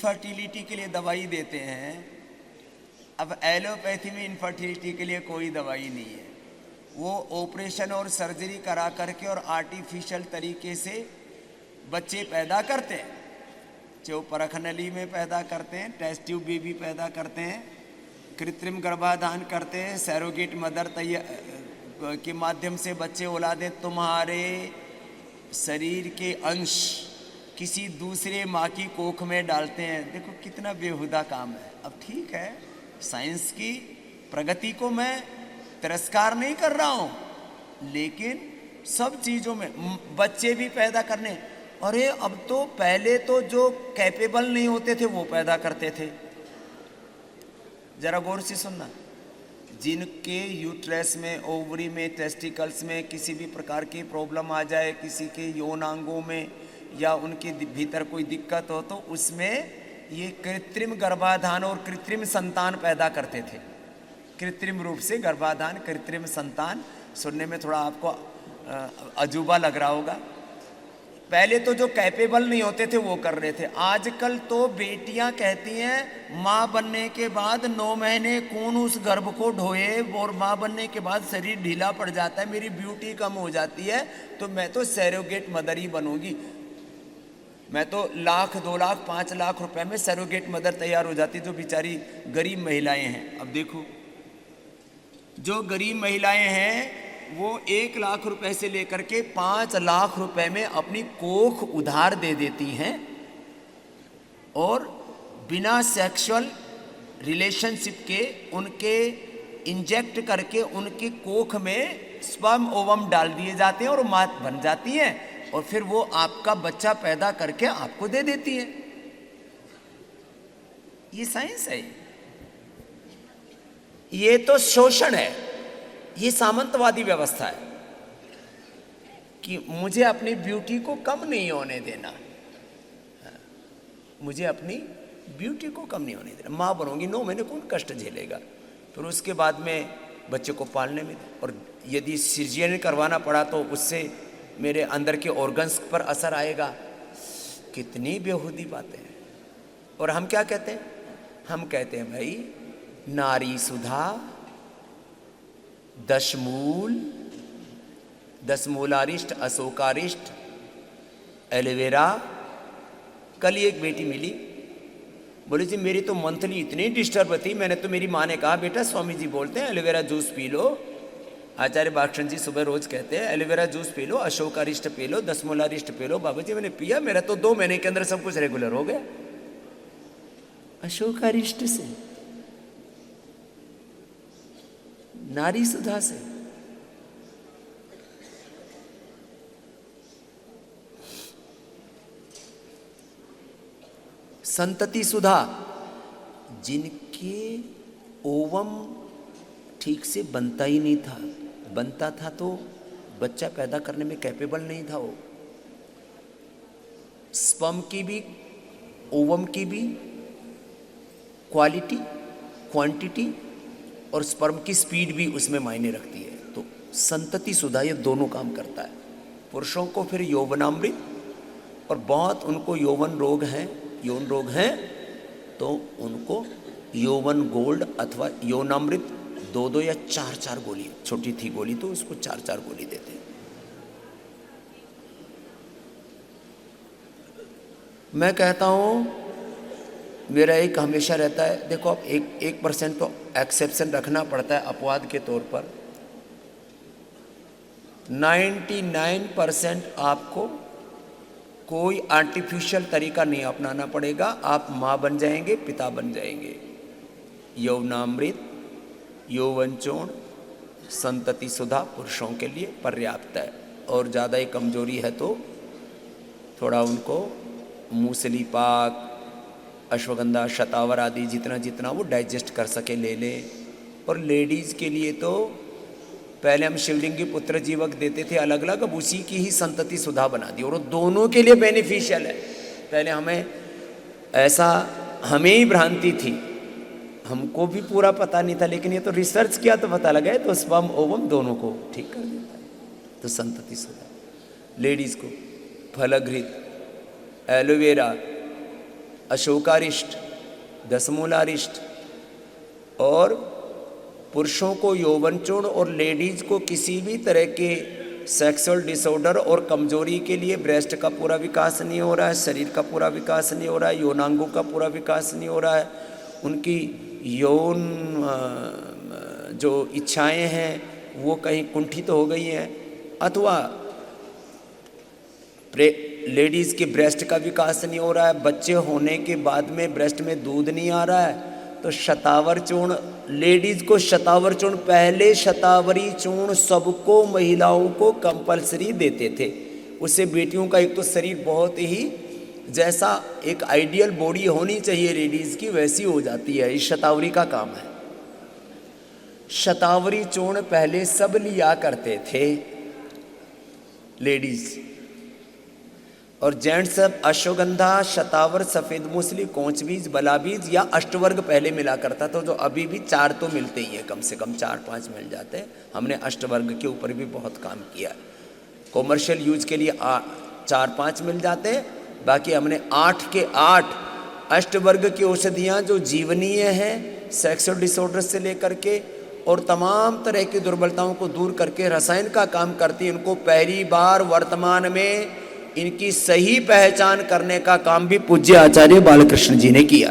Infertility के लिए दवाई देते हैं। अब एलोपैथी में इनफर्टिलिटी के लिए कोई दवाई नहीं है, वो ऑपरेशन और सर्जरी करा करके और आर्टिफिशियल तरीके से बच्चे पैदा करते हैं, जो परखनली में पैदा करते हैं, टेस्ट ट्यूब भी पैदा करते हैं, कृत्रिम गर्भाधान करते हैं, सैरोगेट मदर के माध्यम से बच्चे औलादें तुम्हारे शरीर के अंश किसी दूसरे माँ की कोख में डालते हैं। देखो कितना बेहुदा काम है। अब ठीक है, साइंस की प्रगति को मैं तिरस्कार नहीं कर रहा हूँ, लेकिन सब चीज़ों में बच्चे भी पैदा करने, अरे अब तो पहले तो जो कैपेबल नहीं होते थे वो पैदा करते थे। जरा गौर से सुनना, जिनके यूट्रस में, ओवरी में, टेस्टिकल्स में किसी भी प्रकार की प्रॉब्लम आ जाए, किसी के यौनांगों में या उनके भीतर कोई दिक्कत हो, तो उसमें ये कृत्रिम गर्भाधान और कृत्रिम संतान पैदा करते थे। कृत्रिम रूप से गर्भाधान, कृत्रिम संतान, सुनने में थोड़ा आपको अजूबा लग रहा होगा। पहले तो जो कैपेबल नहीं होते थे वो कर रहे थे। आजकल तो बेटियां कहती हैं माँ बनने के बाद 9 महीने कौन उस गर्भ को ढोए, और माँ बनने के बाद शरीर ढीला पड़ जाता है, मेरी ब्यूटी कम हो जाती है, तो मैं तो सैरोगेट मदर ही बनूंगी। मैं तो 1 लाख 2 लाख 5 लाख रुपए में सैरोगेट मदर तैयार हो जाती, जो बेचारी गरीब महिलाएं हैं। अब देखो, जो गरीब महिलाएं हैं वो 1 लाख रुपए से लेकर के 5 लाख रुपए में अपनी कोख उधार दे देती हैं, और बिना सेक्सुअल रिलेशनशिप के उनके इंजेक्ट करके उनकी कोख में स्पर्म ओवम डाल दिए जाते हैं और मां बन जाती हैं, और फिर वो आपका बच्चा पैदा करके आपको दे देती है। ये साइंस है, ये तो शोषण है, ये सामंतवादी व्यवस्था है कि मुझे अपनी ब्यूटी को कम नहीं होने देना, मुझे अपनी ब्यूटी को कम नहीं होने देना। माँ बनूंगी, 9 महीने कौन कष्ट झेलेगा, फिर उसके बाद में बच्चे को पालने में, और यदि सिर्जन करवाना पड़ा तो उससे मेरे अंदर के ऑर्गन्स पर असर आएगा। कितनी बेहूदी बातें हैं। और हम क्या कहते हैं? हम कहते हैं भाई नारी सुधा, दशमूलारिष्ट, अशोकारिष्ट, एलोवेरा। कल ही एक बेटी मिली, बोली जी मेरी तो मंथली इतनी डिस्टर्ब थी, मैंने तो, मेरी माँ ने कहा बेटा स्वामी जी बोलते हैं एलोवेरा जूस पी लो, आचार्य बाक्षण जी सुबह रोज कहते हैं एलोवेरा जूस पी लो, अशोकारिष्ट पी लो, दशमूलारिष्ट पी लो। बाबा जी मैंने पिया, मेरा तो 2 महीने के अंदर सब कुछ रेगुलर हो गया। अशोकारिष्ट से, नारी सुधा से। संतति सुधा, जिनके ओवम ठीक से बनता ही नहीं था, बनता था तो बच्चा पैदा करने में कैपेबल नहीं था वो। स्पर्म की भी, ओवम की भी क्वालिटी, क्वांटिटी और स्पर्म की स्पीड भी उसमें मायने रखती है। तो संतति सुधा ये दोनों काम करता है। पुरुषों को फिर यौवनामृत, और बहुत उनको यौवन रोग हैं, यौन रोग हैं, तो उनको यौवन गोल्ड अथवा यौनामृत 2-2 या 4-4 गोली, छोटी थी गोली तो उसको 4-4 गोली देते हैं। मैं कहता हूँ, मेरा एक हमेशा रहता है, देखो आप 1% तो एक्सेप्शन रखना पड़ता है अपवाद के तौर पर। 99% आपको कोई आर्टिफिशियल तरीका नहीं अपनाना पड़ेगा, आप माँ बन जाएंगे, पिता बन जाएंगे। यौवनामृत, यौवनचूर्ण, संतति सुधा पुरुषों के लिए पर्याप्त है, और ज़्यादा ही कमजोरी है तो थोड़ा उनको मूसली पाक, अश्वगंधा, शतावर आदि जितना जितना वो डाइजेस्ट कर सके ले ले। और लेडीज़ के लिए तो पहले हम शिवलिंगी पुत्र जीवक देते थे अलग अलग, अब उसी की ही संतति सुधा बना दी, और वो दोनों के लिए बेनिफिशियल है। पहले हमें ऐसा, हमें ही भ्रांति थी, हमको भी पूरा पता नहीं था, लेकिन ये तो रिसर्च किया तो पता लगा है, तो स्पर्म ओवम दोनों को ठीक कर देता है। तो संतति सुधा लेडीज़ को, फलघृत, एलोवेरा, अशोकारिष्ट, दशमूलारिष्ट, और पुरुषों को यौवन चूर्ण और लेडीज को किसी भी तरह के सेक्सुअल डिसऑर्डर और कमजोरी के लिए ब्रेस्ट का पूरा विकास नहीं हो रहा है, शरीर का पूरा विकास नहीं हो रहा है, यौनांगों का पूरा विकास नहीं हो रहा है, उनकी यौन जो इच्छाएं हैं वो कहीं कुंठित हो गई हैं, अथवा लेडीज़ के ब्रेस्ट का विकास नहीं हो रहा है, बच्चे होने के बाद में ब्रेस्ट में दूध नहीं आ रहा है, तो शतावर चूर्ण, लेडीज़ को शतावर चूर्ण, पहले शतावरी चूर्ण सबको महिलाओं को कंपलसरी देते थे। उससे बेटियों का एक तो शरीर बहुत ही, जैसा एक आइडियल बॉडी होनी चाहिए लेडीज़ की, वैसी हो जाती है। इस शतावरी का काम है। शतावरी चूर्ण पहले सब लिया करते थे लेडीज़, और जेंट्स सब अश्वगंधा, शतावर, सफ़ेद मूसली, कोंच बीज, बला बीज या अष्टवर्ग पहले मिला करता था, जो अभी भी 4 तो मिलते ही है, कम से कम 4-5 मिल जाते हैं। हमने अष्टवर्ग के ऊपर भी बहुत काम किया। कॉमर्शियल यूज के लिए 4-5 मिल जाते हैं, बाकी हमने 8 के 8 अष्टवर्ग की औषधियाँ जो जीवनीय हैं, सेक्सुअल डिसऑर्डर से लेकर के और तमाम तरह की दुर्बलताओं को दूर करके रसायन का काम करती है, इनको पहली बार वर्तमान में इनकी सही पहचान करने का काम भी पूज्य आचार्य बालकृष्ण जी ने किया।